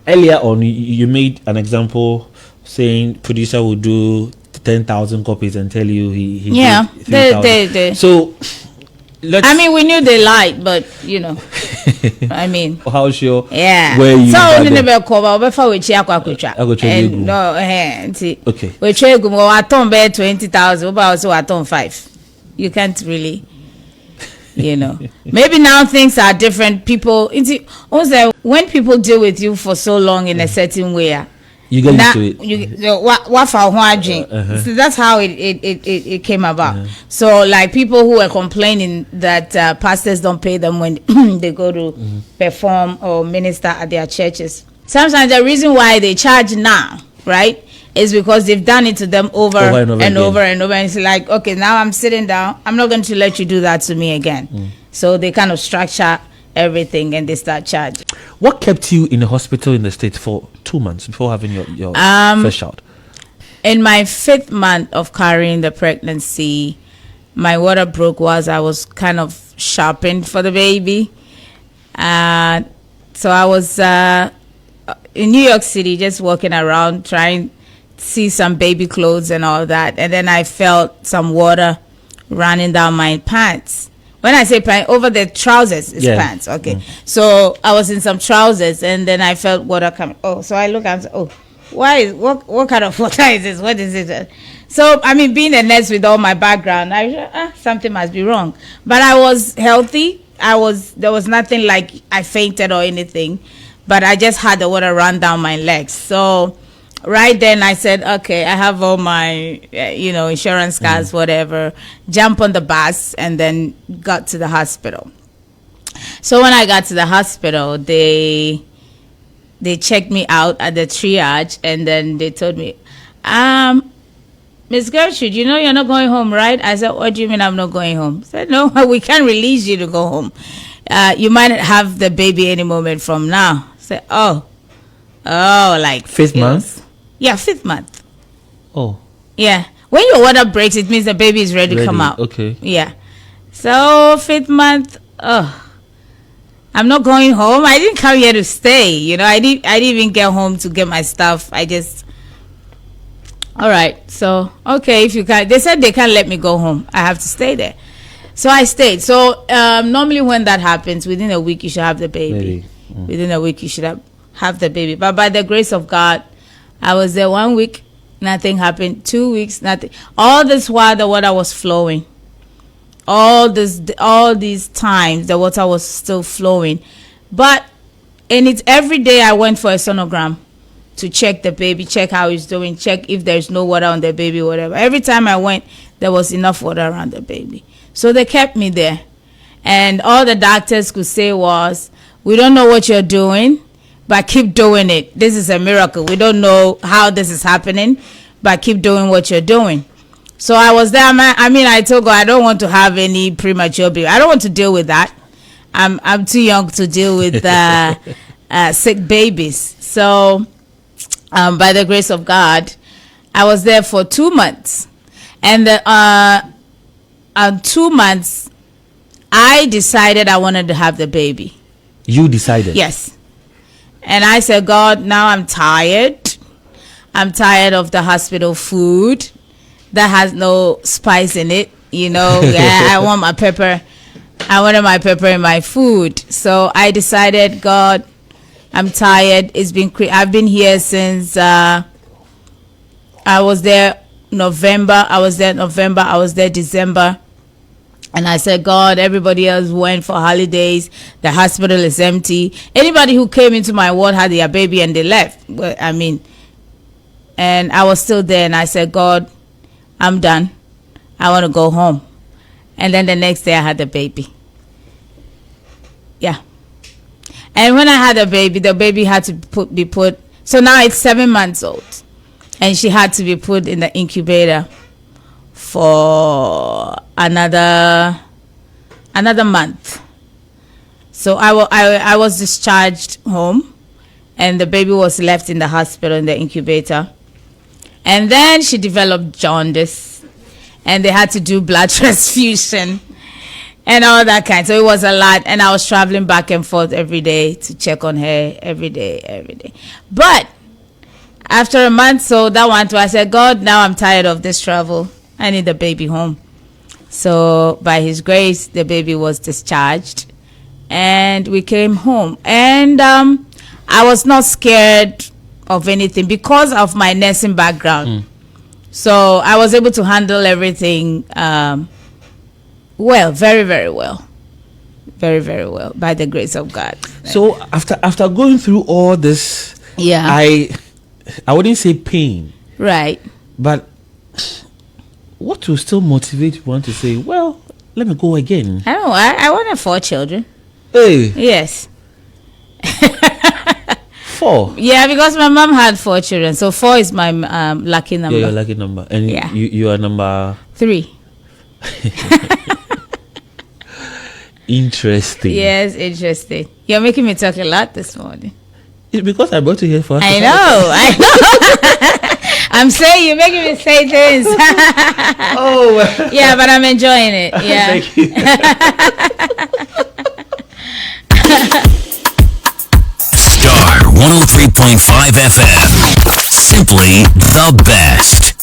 earlier on, you made an example saying producer will do 10,000 copies and tell you he did 3,000. So I mean, we knew they lied, but you know, I mean, how sure? Yeah. Where you? So we never cover before we check our and no, okay. We check go. I turn bet 20,000, but also I turn 5. You can't really, you know. Maybe now things are different. People, also when people deal with you for so long in a certain way. You get used to it. So that's how it came about. So like people who were complaining that pastors don't pay them when they go to perform or minister at their churches. Sometimes the reason why they charge now, right, is because they've done it to them over and over. And it's like, okay, now I'm sitting down. I'm not going to let you do that to me again. So they kind of structure everything and they start charging. What kept you in the hospital in the States for 2 months before having your first child? In my 5th month of carrying the pregnancy, my water broke whilst I was kind of shopping for the baby. So I was in New York City just walking around trying to see some baby clothes and all that. And then I felt some water running down my pants. When I say pants, over the trousers is pants. Okay. So I was in some trousers and then I felt water coming. Oh, so I look and say, oh, what kind of water is this? What is it? So, I mean, being a nurse with all my background, I something must be wrong. But I was healthy. There was nothing like I fainted or anything, but I just had the water run down my legs. So right then I said, okay, I have all my, insurance cards, whatever, jump on the bus and then got to the hospital. So when I got to the hospital, they checked me out at the triage and then they told me, Miss Gertrude, you know you're not going home, right? I said, what do you mean I'm not going home? I said, no, we can't release you to go home. You might have the baby any moment from now. I said, oh, like 5th month? Yeah, 5th month. Oh. Yeah. When your water breaks, it means the baby is ready to come out. Okay. Yeah. So 5th month, I'm not going home. I didn't come here to stay. I didn't even get home to get my stuff. All right. So, okay, if you can. They said they can't let me go home. I have to stay there. So I stayed. So normally when that happens, within a week you should have the baby. Within a week you should have the baby. But by the grace of God, I was there 1 week. Nothing happened. 2 weeks, nothing. All this while the water was flowing. All these times the water was still flowing. But it's every day I went for a sonogram to check the baby, check how he's doing, check if there's no water on the baby, whatever. Every time I went, there was enough water around the baby. So they kept me there. And all the doctors could say was, we don't know what you're doing, but keep doing it. This is a miracle. We don't know how this is happening, but keep doing what you're doing. So I was there. I told God, I don't want to have any premature baby. I don't want to deal with that. I'm too young to deal with sick babies. So by the grace of God, I was there for 2 months. And 2 months, I decided I wanted to have the baby. You decided? Yes. And I said, God, now I'm tired. I'm tired of the hospital food that has no spice in it. I want my pepper. I wanted my pepper in my food. So I decided, God, I'm tired. I've been here since I was there November. I was there December. And I said, God, everybody else went for holidays. The hospital is empty. Anybody who came into my ward had their baby and they left. And I was still there. And I said, God, I'm done. I want to go home. And then the next day I had the baby. Yeah. And when I had the baby had to be put. So now it's 7 months old. And she had to be put in the incubator for another month. So I was discharged home, and the baby was left in the hospital in the incubator. And then she developed jaundice, and they had to do blood transfusion. and all that kind. So it was a lot, and I was traveling back and forth every day to check on her every day. But after a month, so that one too, I said, God, now I'm tired of this travel. I need the baby home. So by His grace, the baby was discharged, and we came home. And I was not scared of anything because of my nursing background. So I was able to handle everything well, very, very well. Very, very well, by the grace of God. So after going through all this, I wouldn't say pain. Right. But what will still motivate one to say, well, let me go again? I don't know. I wanted 4 children. Hey. Yes. 4? Yeah, because my mom had 4 children. So 4 is my lucky number. Yeah, your lucky number. And you are number 3. Interesting. Yes, interesting. You're making me talk a lot this morning. It's because I brought you here for us. I know. I'm saying you're making me say things. Oh. Yeah, but I'm enjoying it. Yeah. Thank you. Star 103.5 FM. Simply the best.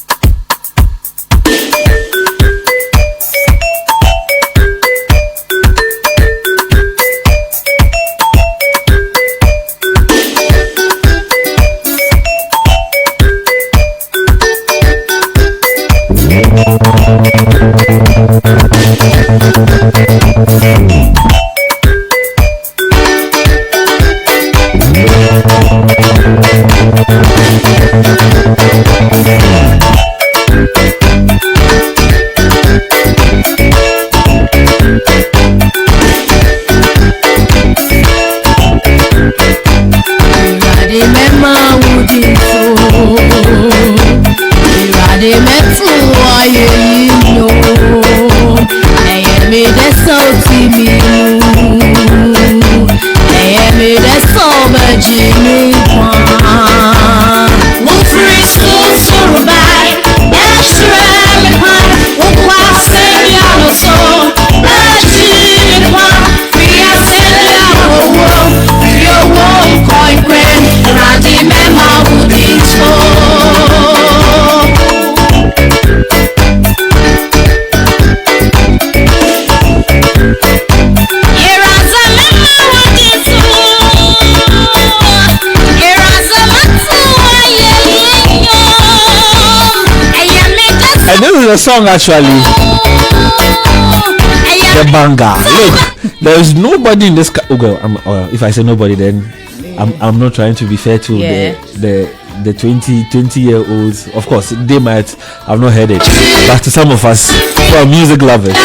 The song actually, the banger. Look, there is nobody in this. If I say nobody, then I'm not trying to be fair to the 20-year-olds. Of course, they might have not heard it, but to some of us who are music lovers.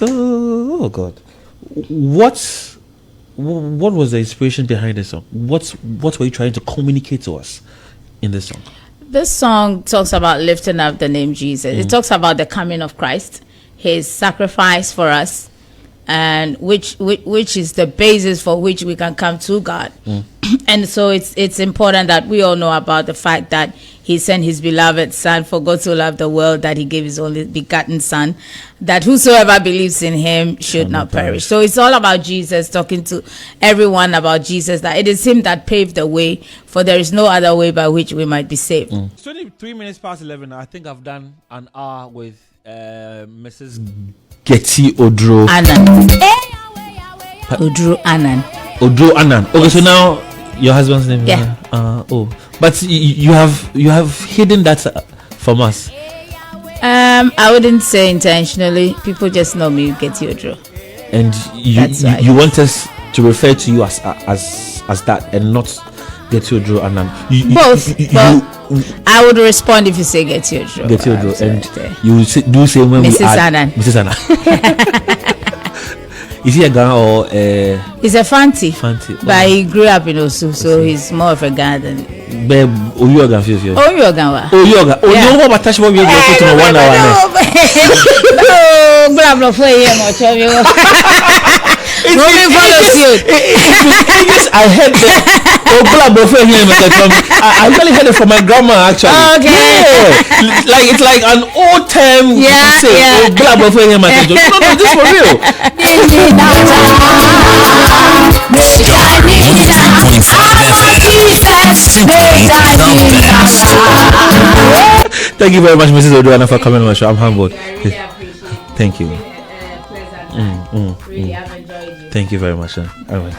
Oh God, what was the inspiration behind the song? What were you trying to communicate to us in this song? This song talks about lifting up the name Jesus. It talks about the coming of Christ, His sacrifice for us, and which is the basis for which we can come to God. And so it's important that we all know about the fact that He sent His beloved Son, for God so loved the world that He gave His only begotten Son, that whosoever believes in Him should not perish. So it's all about Jesus, talking to everyone about Jesus, that it is Him that paved the way, for there is no other way by which we might be saved. It's 23 minutes past 11. I think I've done an hour with Mrs. Getty Oduro Annan. Oduro Annan. Oduro Annan. Okay, yes. So now your husband's name. Yeah. But you have hidden that from us. I wouldn't say intentionally. People just know me, Getty Oduro. And you want us to refer to you as that and not Getty Oduro Annan. Both. I would respond if you say Getty Oduro. Getty Oduro, and you do say when Mrs. we add Annan. Mrs. Annan. Is he a Ghana or a? He's a Fanti. But he grew up in Osu, so he's more of a Ghana than. Babe, Oyoga feels you. Oyoga. Oyoga. Oh, no, but touch what we go to 1 hour. No, grab no play here much of you. Moving follows you. good. Yes, I heard that. I actually heard it from my grandma actually. Okay. Yeah. Like it's like an old term. Yeah. Say, no, this for real. Star 103.5 FM. Simply the best. Thank you very much, Mrs. Oduro, for coming on my show. I'm humbled. Really appreciate it. Thank you. Pleasant time. Really, I've enjoyed you. Thank you very much. All right.